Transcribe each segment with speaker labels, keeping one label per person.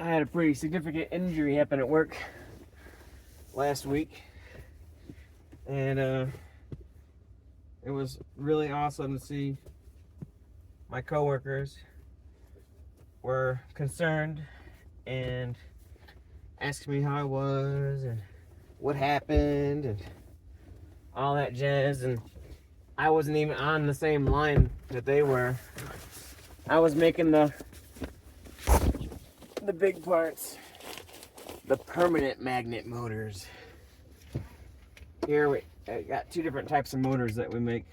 Speaker 1: I had a pretty significant injury happen at work last week, and it was really awesome to see my coworkers were concerned and asked me how I was and what happened and all that jazz. And I wasn't even on the same line that they were. I was making the big parts, the permanent magnet motors. Here we got two different types of motors that we make.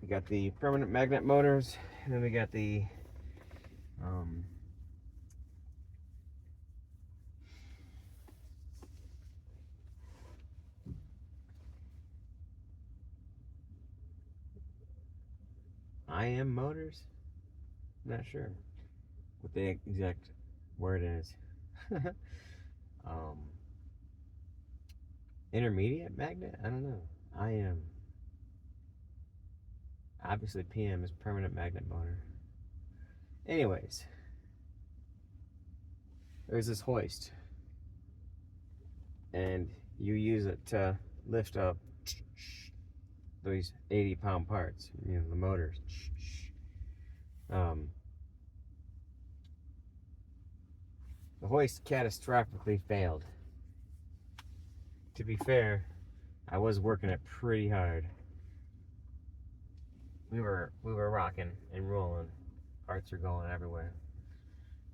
Speaker 1: We got the permanent magnet motors, and then we got the IM motors. I'm not sure what the exact word is. Intermediate magnet? I don't know. IM. Obviously PM is permanent magnet motor. Anyways, there's this hoist, and you use it to lift up these 80-pound parts, the motors. The hoist catastrophically failed. To be fair, I was working it pretty hard. We were rocking and rolling. Parts are going everywhere.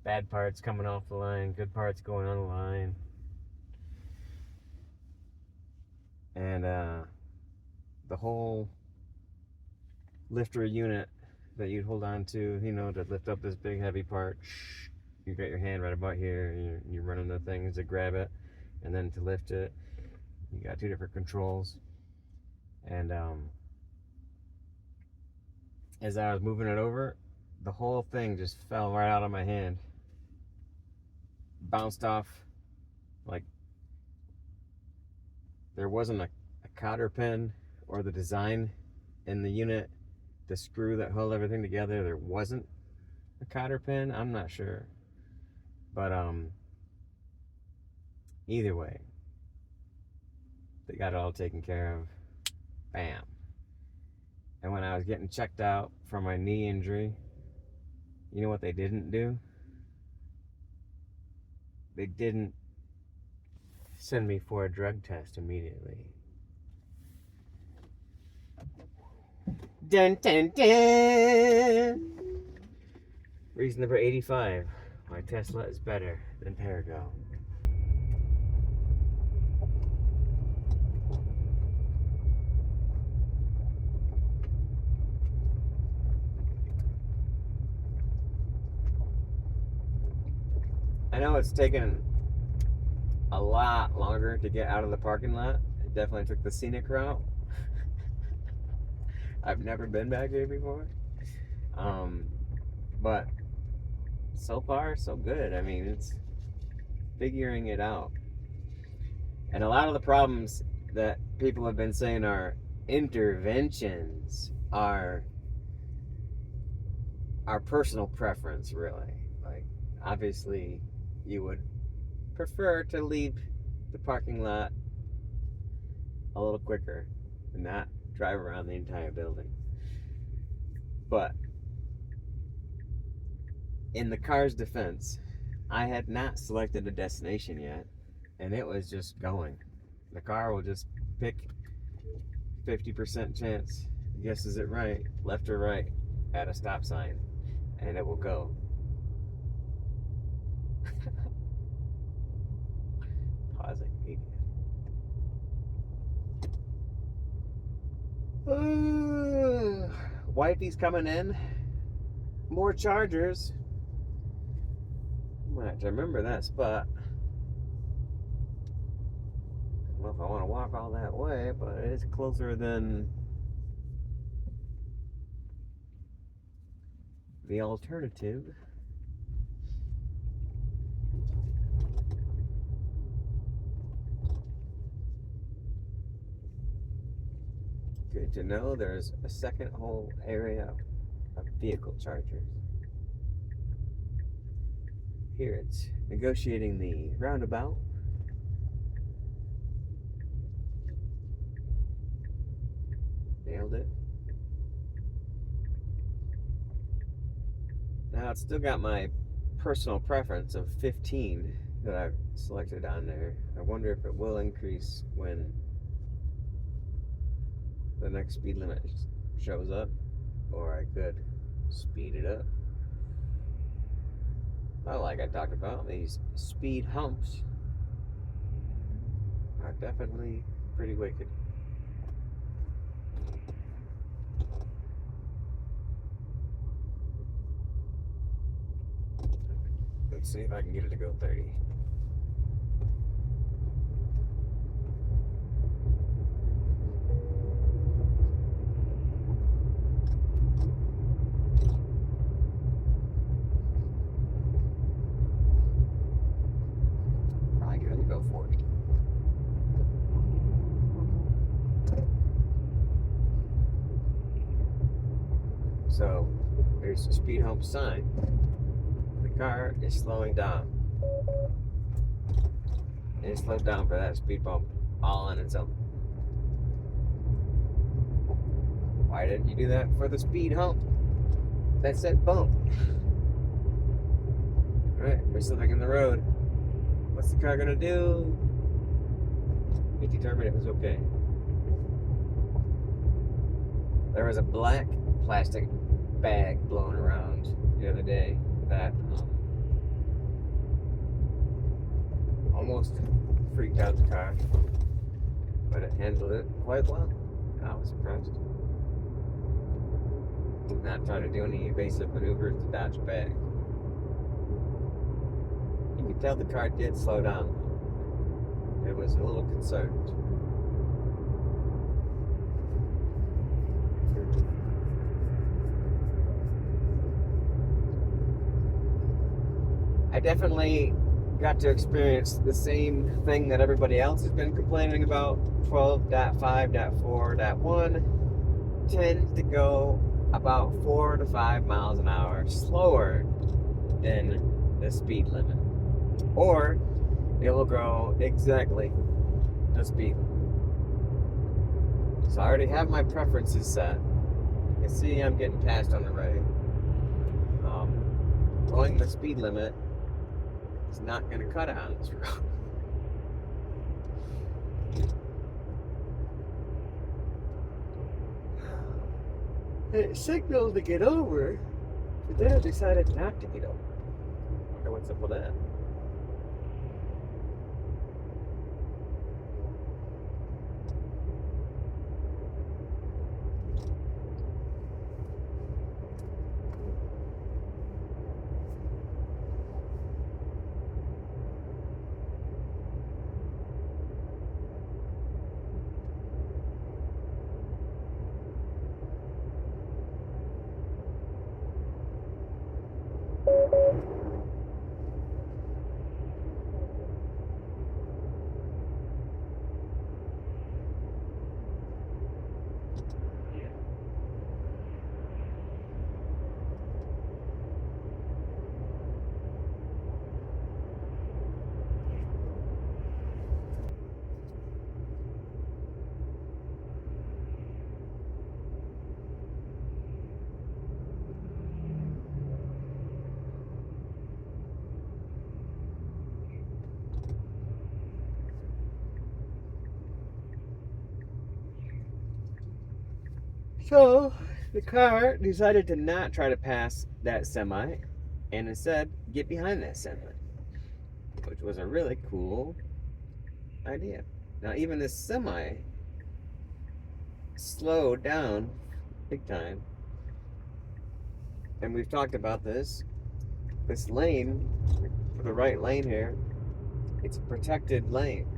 Speaker 1: Bad parts coming off the line, good parts going on the line. And the whole lifter unit that you'd hold on to, to lift up this big heavy part. You got your hand right about here, and you're running the things to grab it, and then to lift it. You got two different controls. And as I was moving it over, the whole thing just fell right out of my hand. Bounced off, like there wasn't a cotter pin or the design in the unit, the screw that held everything together. There wasn't a cotter pin. I'm not sure, but either way, they got it all taken care of. Bam. And when I was getting checked out for my knee injury, you know what they didn't do? They didn't send me for a drug test immediately. Dun dun dun! Reason number 85. My Tesla is better than Perigo. I know it's taken a lot longer to get out of the parking lot. It definitely took the Scenic route. I've never been back here before. But so far, so good. I mean, it's figuring it out. And a lot of the problems that people have been saying are interventions are personal preference, really. Like, obviously, you would prefer to leave the parking lot a little quicker and not drive around the entire building. But in the car's defense, I had not selected a destination yet, and it was just going. The car will just pick 50% chance, guesses it right, left or right, at a stop sign, and it will go. Pausing media. Wifey's coming in. More chargers. I'm gonna have to remember that spot. I don't know if I want to walk all that way, but it is closer than the alternative. Good to know there's a second whole area of vehicle chargers. Here it's negotiating the roundabout. Nailed it. Now it's still got my personal preference of 15 that I've selected on there. I wonder if it will increase when the next speed limit shows up, or I could speed it up. Well, like I talked about, these speed humps are definitely pretty wicked. Let's see if I can get it to go 30. Probably good to go 40. So there's a speed hump sign. The car is slowing down. And it slowed down for that speed bump all on its own. Why didn't you do that for the speed hump that said bump? Alright, we're slipping in the road. What's the car gonna do? It determined it was okay. There was a black plastic bag blowing around the other day that almost freaked out the car, but it handled it quite well. I was impressed. Did not try to do any evasive maneuvers to dodge a bag. You could tell the car did slow down. It was a little concerned. I definitely got to experience the same thing that everybody else has been complaining about. 12.5.4.1 tends to go about 4 to 5 miles an hour slower than the speed limit. Or it will go exactly the speed limit. So I already have my preferences set. You can see I'm getting passed on the right. Going the speed limit is not going to cut it on this road. It signaled to get over, but then it decided not to get over. I wonder what's up with that. So the car decided to not try to pass that semi and instead get behind that semi, which was a really cool idea. Now even this semi slowed down big time, and we've talked about this lane, for the right lane here, it's a protected lane.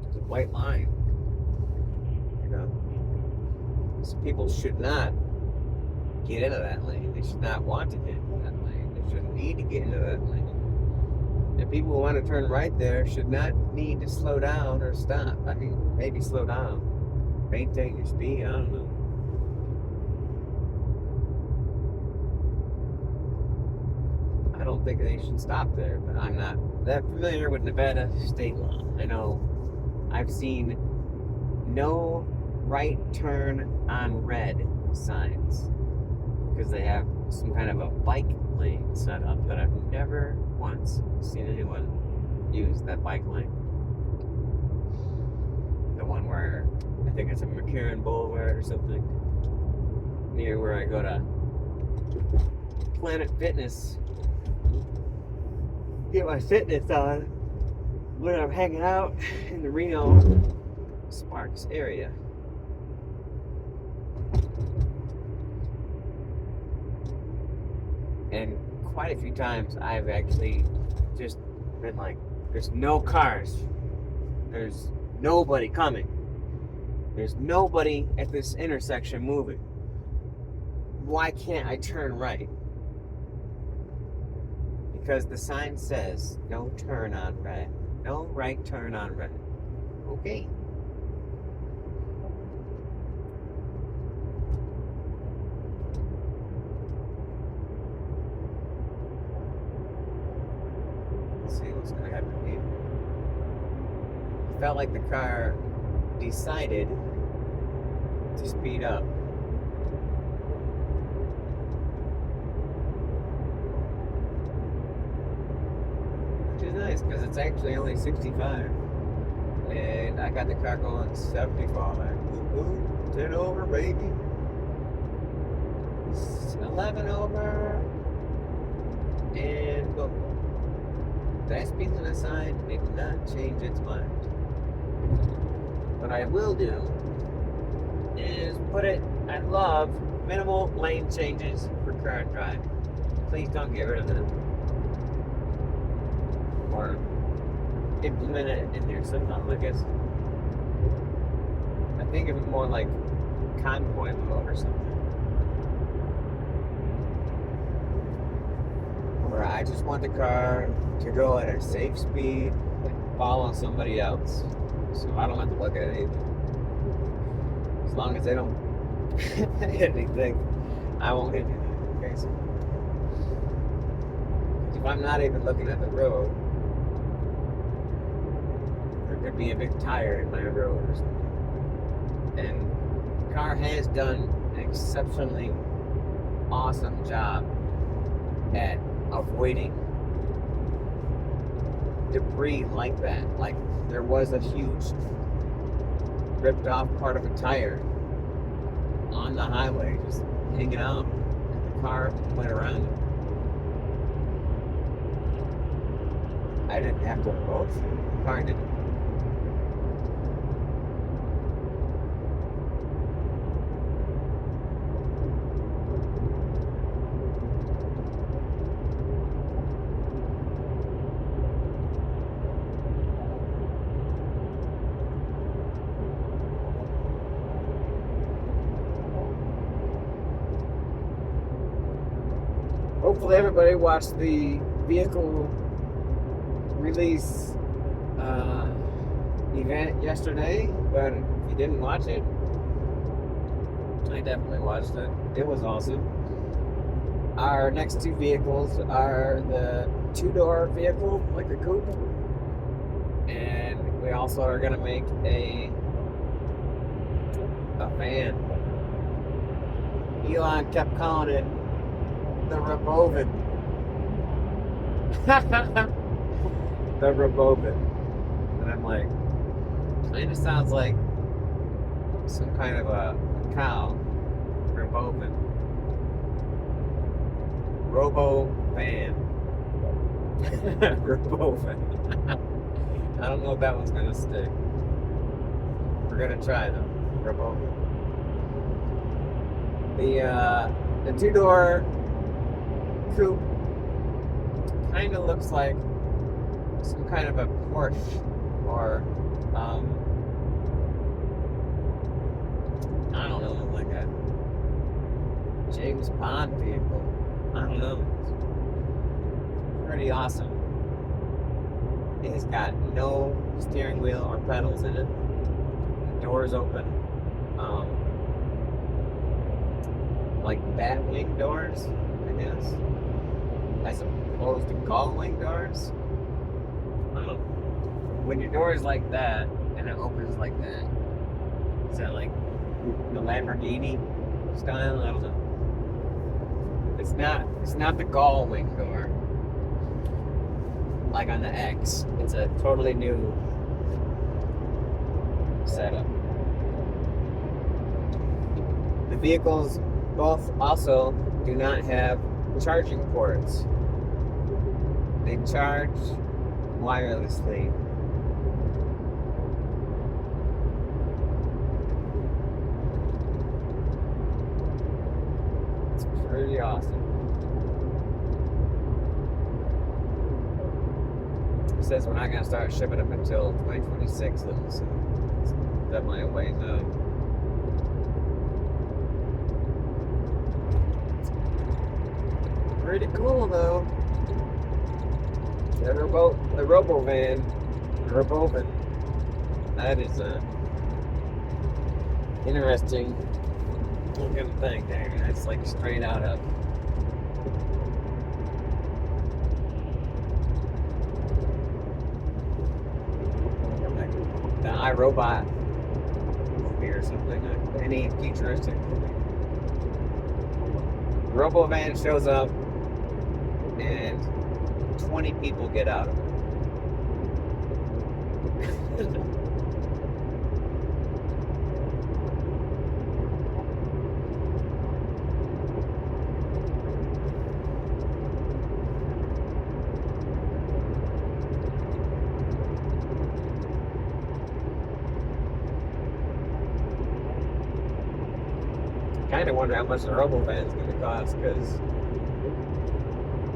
Speaker 1: It's a white line, you know. So people should not get into that lane. They should not want to get into that lane. They shouldn't need to get into that lane. And people who want to turn right there should not need to slow down or stop. I mean, maybe slow down. Maintain your speed, I don't know. I don't don't think they should stop there, but I'm not that familiar with Nevada state law. I know I've seen no right turn on red signs because they have some kind of a bike lane set up, but I've never once seen anyone use that bike lane. The one where I think it's a McCarran Boulevard or something, near where I go to Planet Fitness, get my fitness on when I'm hanging out in the Reno Sparks area. And quite a few times I've actually just been like, there's no cars, there's nobody coming, there's nobody at this intersection moving. Why can't I turn right? Because the sign says no turn on red. No right turn on red. Okay. Let's see what's going to happen here. I felt like the car decided to speed up. Nice, because it's actually only 65 and I got the car going 75. Ooh, 10 over, baby. 11 over, and boom. That speed limit sign did not change its mind. What I will do is I love minimal lane changes for current drive. Please don't get rid of them. Or implement it in there somehow, I guess. I think of it more like convoy mode or something. Where I just want the car to go at a safe speed and follow somebody else. So I don't have to look at anything. As long as they don't hit anything, I won't hit anything. Okay, so if I'm not even looking at the road, could be a big tire in my road or something. And the car has done an exceptionally awesome job at avoiding debris like that. Like there was a huge ripped off part of a tire on the highway just hanging out, and the car went around it. I didn't have to approach it. The car didn't. Hopefully everybody watched the vehicle release event yesterday, but if you didn't watch it, I definitely watched it. It was awesome. Our next two vehicles are the two-door vehicle, like a coupe, and we also are going to make a van. Elon kept calling it the Robovan. The Robovan. And I'm like, kind of sounds like some kind of a cow. Robovan. Robovan. Robovan. I don't know if that one's gonna stick. We're gonna try though. Robovan. The two-door coupe kind of looks like some kind of a Porsche or I don't know, like a James Bond vehicle. I don't know. It's pretty awesome. It has got no steering wheel or pedals in it. The doors open. Like bat wing doors, I guess. I I suppose the gull wing doors. When your door is like that and it opens like that, is that like the Lamborghini style? I don't know. It's not the gull wing door like on the X. It's a totally new setup. The vehicles both also do not have charging ports. They charge wirelessly. It's pretty awesome. It says we're not going to start shipping them until 2026 though, so it's definitely a ways out. Pretty cool though. The Robovan, that is a interesting looking thing there. It's like straight out of the iRobot movie or something, like any futuristic movie. Robovan shows up and 20 people get out of it. Kind of wonder how much the Robovan is going to cost, because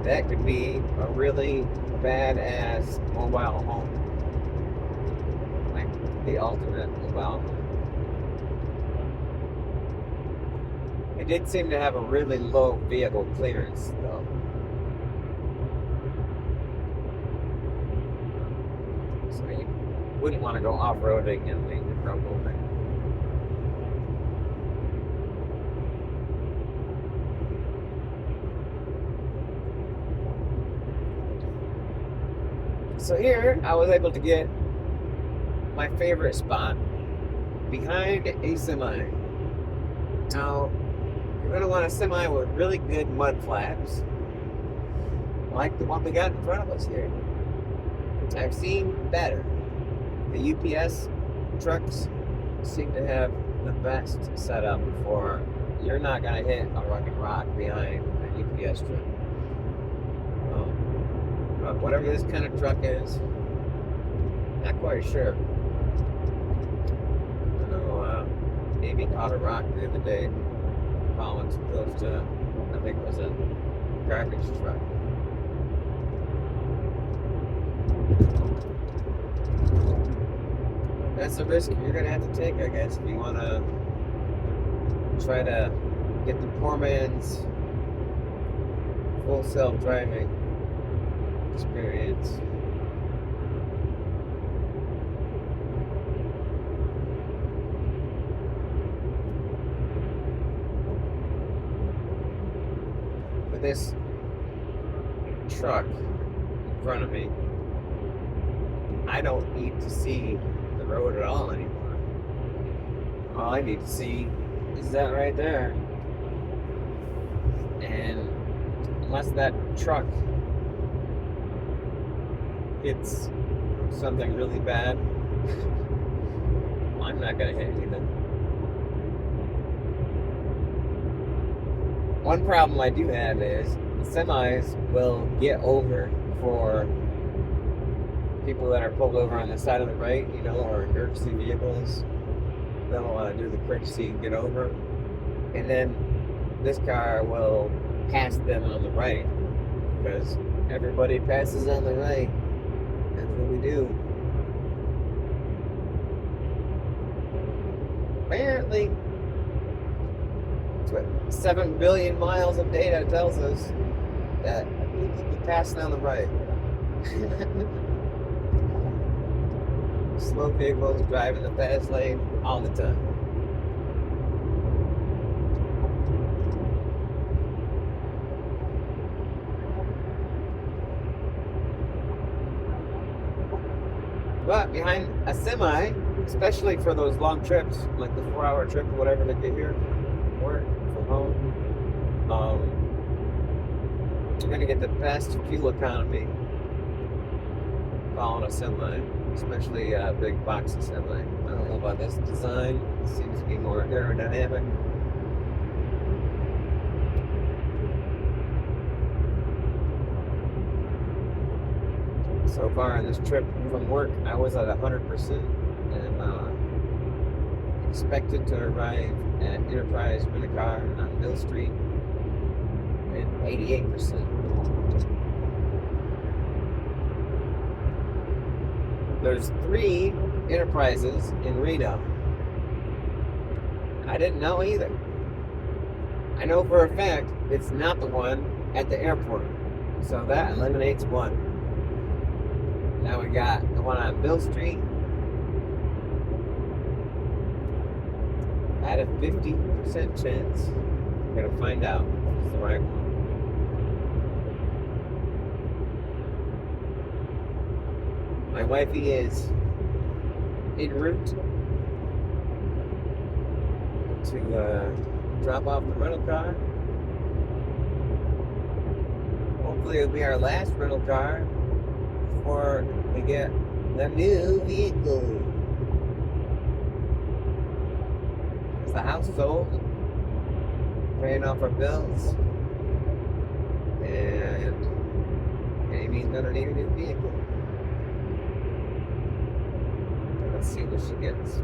Speaker 1: that could be a really badass mobile home. Like the ultimate mobile home. It did seem to have a really low vehicle clearance though. So you wouldn't want to go off-roading in the Robovan. So here, I was able to get my favorite spot behind a semi. Now, you're going to want a semi with really good mud flaps, like the one we got in front of us here. I've seen better. The UPS trucks seem to have the best setup for you're not going to hit a rugged rock behind a UPS truck. But whatever this kind of truck is, not quite sure. I know Amy caught a rock the other day following too close to, I think it was a garbage truck. That's a risk you're going to have to take, I guess, if you want to try to get the poor man's full self-driving experience. With this truck in front of me, I don't need to see the road at all anymore. All I need to see is that right there. And unless that truck hits something really bad, I'm not going to hit anything. One problem I do have is the semis will get over for people that are pulled over on the side of the right, you know, or emergency vehicles. They'll do the courtesy and get over. And then this car will pass them on the right, because everybody passes on the right. That's what we do. Apparently, it's what 7 billion miles of data tells us that we could be passing on the right. Slow vehicles driving the fast lane all the time. But behind a semi, especially for those long trips, like the 4-hour trip or whatever that get here, from work, from home, you're gonna get the best fuel economy following a semi, especially a big box assembly. I don't know about this design. It seems to be more aerodynamic. So far on this trip from work, I was at 100% and expected to arrive at Enterprise Rent-A-Car on Mill Street at 88%. There's 3 Enterprises in Reno. I didn't know either. I know for a fact it's not the one at the airport. So that eliminates one. Now we got the one on Mill Street at a 50% chance. We're gonna find out if it's the right one. My wifey is en route to drop off the rental car. Hopefully it'll be our last rental car before we get the new vehicle. Because the house sold, paying off our bills, and Amy's gonna need a new vehicle. Let's see what she gets.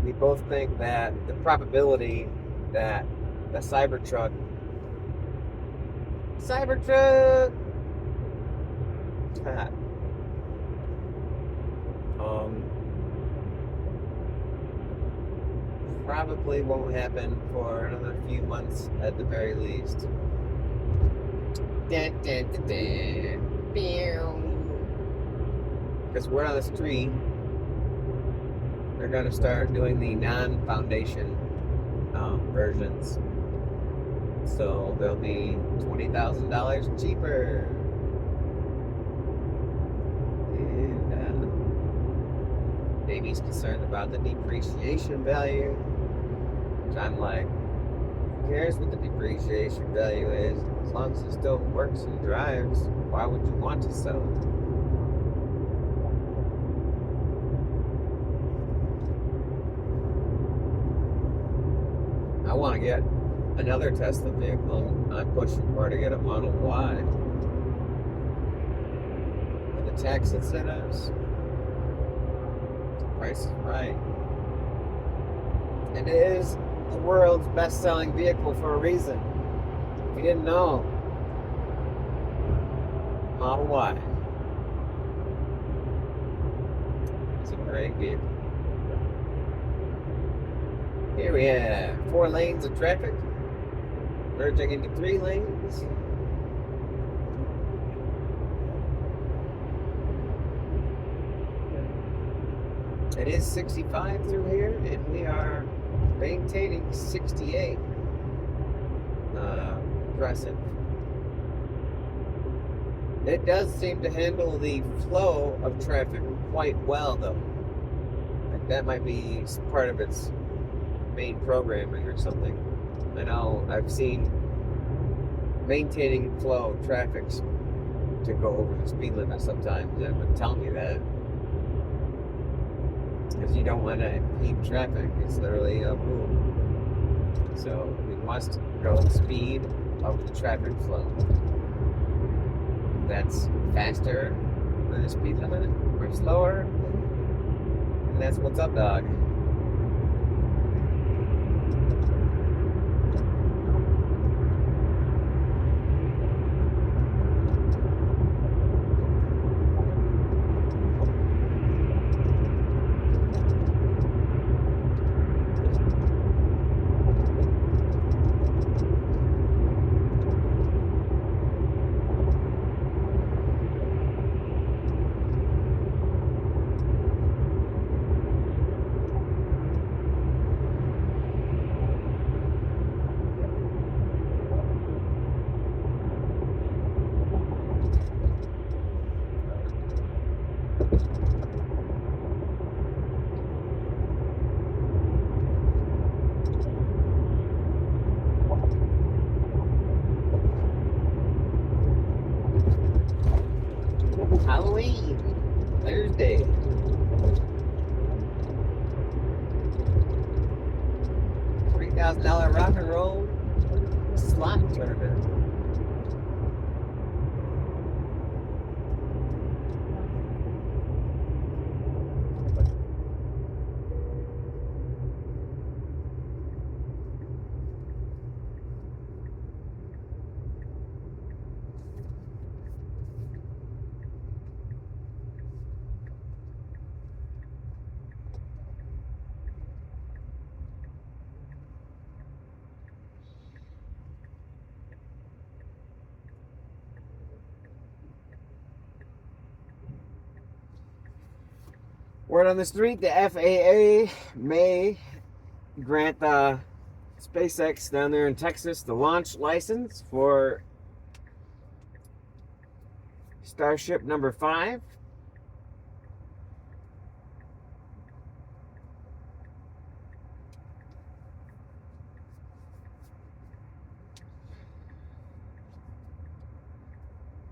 Speaker 1: We both think that the probability that the Cybertruck probably won't happen for another few months at the very least. Because word on the street, they're going to start doing the non-foundation versions. So they'll be $20,000 cheaper. And Amy's concerned about the depreciation value. Which I'm like, who cares what the depreciation value is? As long as it still works and drives, why would you want to sell it? I want to get another Tesla vehicle. I'm pushing for to get a Model Y. With the tax incentives, the price is right. It is the world's best-selling vehicle for a reason. If you didn't know, Model Y. It's a great vehicle. Here we have 4 lanes of traffic, merging into 3 lanes. It is 65 through here, and we are maintaining 68. Impressive. It does seem to handle the flow of traffic quite well, though. Like that might be part of its main programming or something. I know I've seen maintaining flow of traffic to go over the speed limit sometimes. It would tell me that. Because you don't want to impede traffic. It's literally a rule. So we must go the speed of the traffic flow. If that's faster than the speed limit or slower, and that's what's up, dog. $50,000 rock and roll slot tournament. Word on the street, the FAA may grant SpaceX down there in Texas the launch license for Starship number 5.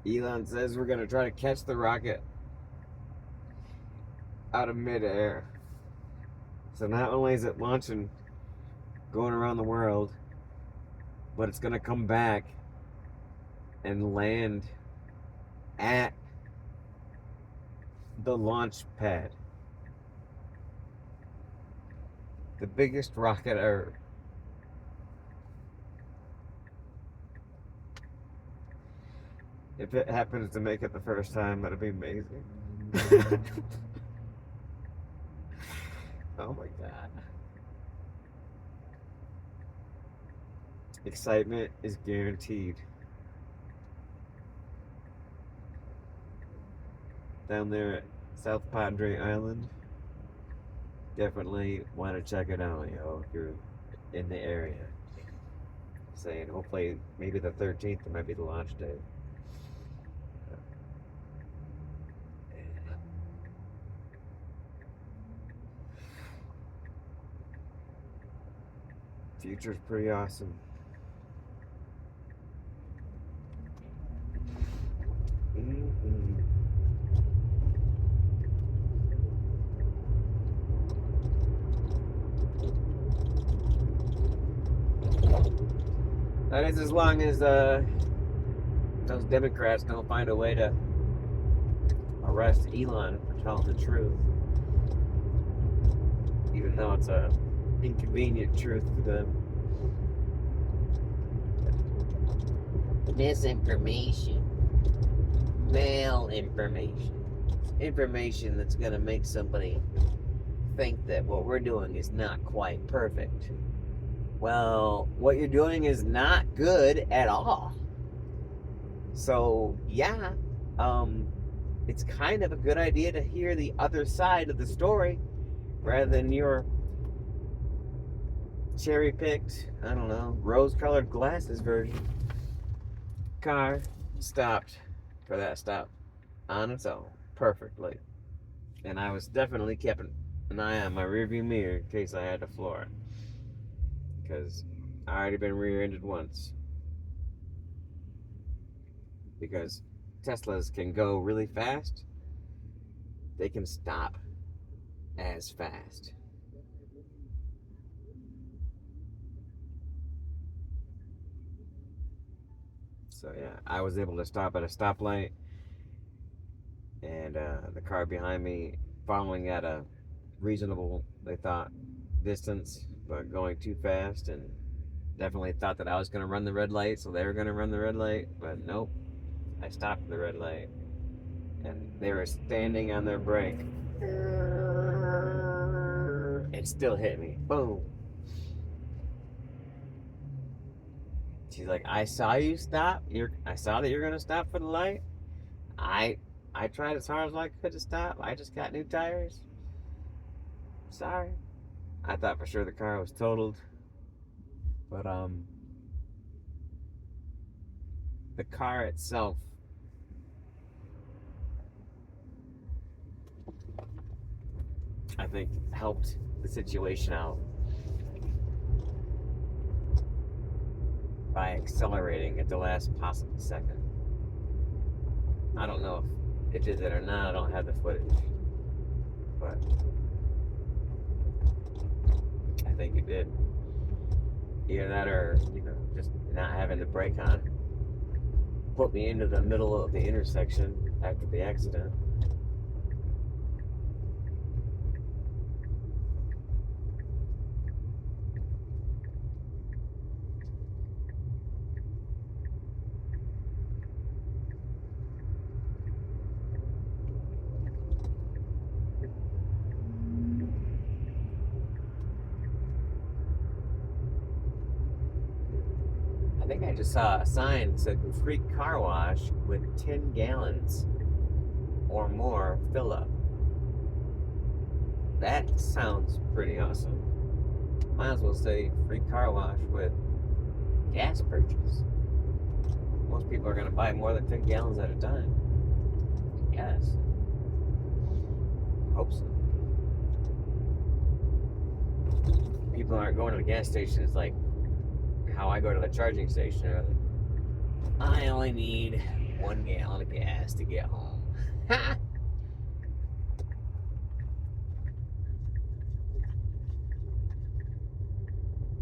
Speaker 1: Elon says we're going to try to catch the rocket out of midair. So not only is it launching, going around the world, but it's going to come back and land at the launch pad. The biggest rocket ever. If it happens to make it the first time, that'd be amazing. Oh my God. Excitement is guaranteed. Down there at South Padre Island. Definitely want to check it out, yo, if you're in the area. Saying hopefully maybe the 13th it might be the launch day. Future's pretty awesome. That is as long as those Democrats don't find a way to arrest Elon for telling the truth. Even though it's a inconvenient truth to them. Misinformation. Malinformation. Information that's going to make somebody think that what we're doing is not quite perfect. Well, what you're doing is not good at all. So, yeah, it's kind of a good idea to hear the other side of the story rather than your cherry-picked, I don't know, rose-colored glasses version. Car stopped for that stop on its own perfectly. And I was definitely keeping an eye on my rearview mirror in case I had to floor it. Because I already been rear-ended once. Because Teslas can go really fast. They can stop as fast. So yeah, I was able to stop at a stoplight, and the car behind me following at a reasonable, they thought, distance, but going too fast, and definitely thought that I was going to run the red light, so they were going to run the red light, but nope. I stopped at the red light, and they were standing on their brake. It still hit me. Boom. She's like, I saw you stop. I saw that you're gonna stop for the light. I tried as hard as I could to stop. I just got new tires. Sorry. I thought for sure the car was totaled. But the car itself, I think, helped the situation out by accelerating at the last possible second. I don't know if it did that or not. I don't have the footage, but I think it did. Either that or, just not having the brake on. Put me into the middle of the intersection after the accident. I think I just saw a sign that said free car wash with 10 gallons or more fill up. That sounds pretty awesome. Might as well say free car wash with gas purchase. Most people are going to buy more than 10 gallons at a time. Yes. Hope so. People aren't going to the gas station. It's like how I go to the charging station. I only need 1 gallon of gas to get home.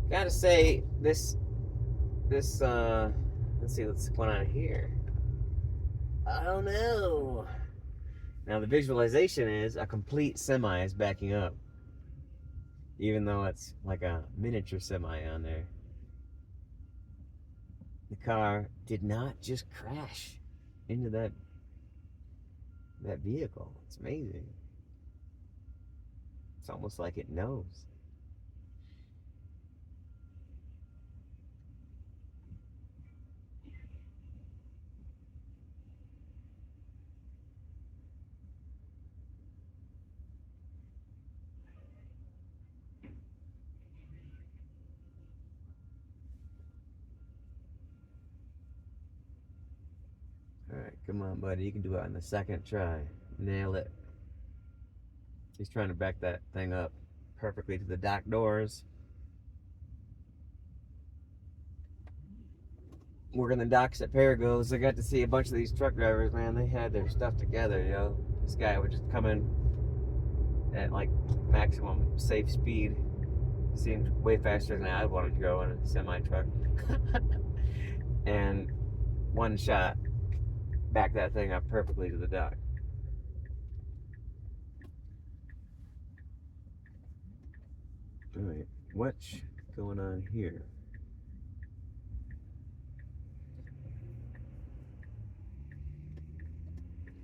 Speaker 1: Gotta say, this, let's see what's going on here. I don't know. Now the visualization is a complete semi is backing up. Even though it's like a miniature semi on there. The car did not just crash into that vehicle. It's amazing. It's almost like it knows. Alright, come on, buddy. You can do it on the second try. Nail it. He's trying to back that thing up perfectly to the dock doors. Working the docks at Paragos, I got to see a bunch of these truck drivers, man. They had their stuff together, yo. This guy would just come in at like maximum safe speed. Seemed way faster than I wanted to go in a semi-truck. And one shot, back that thing up perfectly to the dock. Alright, what's going on here?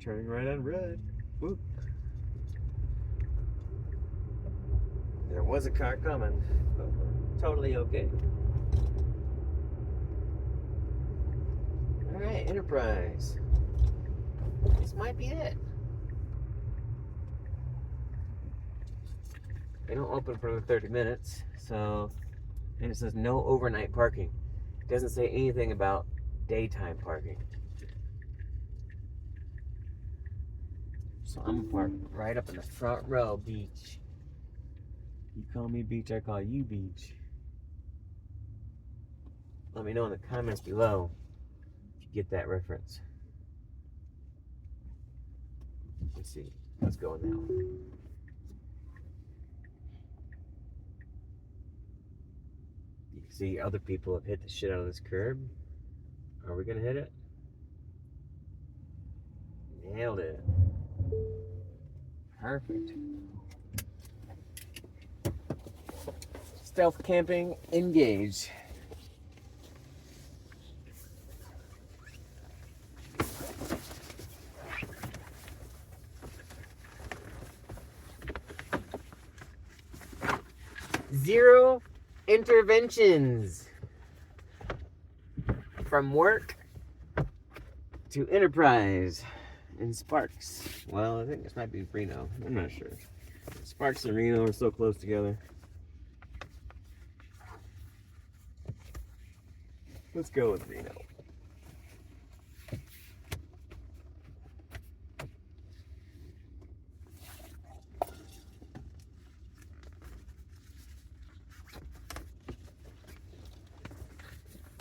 Speaker 1: Turning right on red. Whoop. There was a car coming, but we're totally okay. Alright, Enterprise. This might be it. They don't open for another 30 minutes, so, and it says no overnight parking. It doesn't say anything about daytime parking. So I'm parked right up in the front row, Beach. You call me Beach, I call you Beach. Let me know in the comments below if you get that reference. Let's see, let's go now. You can see other people have hit the shit out of this curb. Are we gonna hit it? Nailed it. Perfect. Stealth camping engaged. Zero interventions. From work to Enterprise and Sparks. Well, I think this might be Reno. I'm not sure. Sparks and Reno are so close together. Let's go with Reno.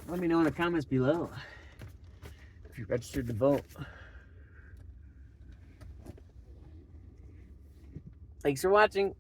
Speaker 1: Let me know in the comments below if you registered to vote. Thanks for watching.